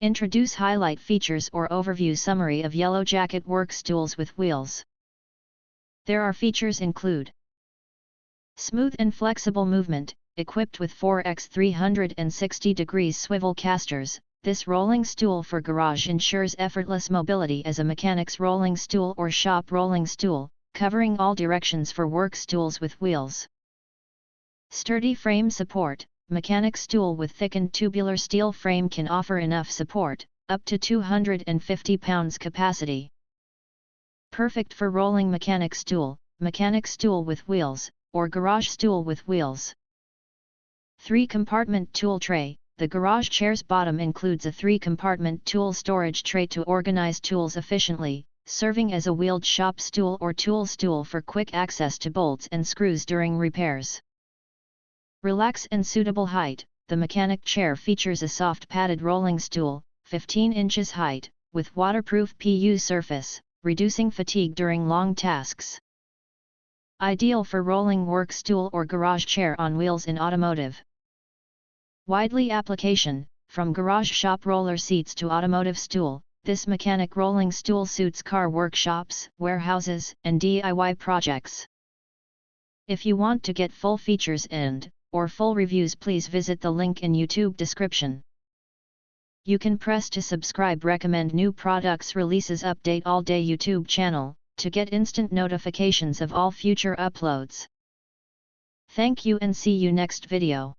Introduce highlight features or overview summary of Yellow Jacket work stools with wheels. There are features include smooth and flexible movement, equipped with 4x 360 degrees swivel casters. This rolling stool for garage ensures effortless mobility as a mechanic's rolling stool or shop rolling stool, covering all directions for work stools with wheels. Sturdy frame support. Mechanic stool with thickened tubular steel frame can offer enough support, up to 250 pounds capacity. Perfect for rolling mechanic stool with wheels, or garage stool with wheels. 3-compartment tool tray. The garage chair's bottom includes a 3-compartment tool storage tray to organize tools efficiently, serving as a wheeled shop stool or tool stool for quick access to bolts and screws during repairs. Relax and suitable height. The mechanic chair features a soft padded rolling stool, 15 inches height, with waterproof PU surface, reducing fatigue during long tasks. Ideal for rolling work stool or garage chair on wheels in automotive. Widely application, from garage shop roller seats to automotive stool, this mechanic rolling stool suits car workshops, warehouses, and DIY projects. If you want to get full features or full reviews, please visit the link in YouTube description. You can press to subscribe, recommend new products releases, update all day YouTube channel, to get instant notifications of all future uploads. Thank you and see you next video.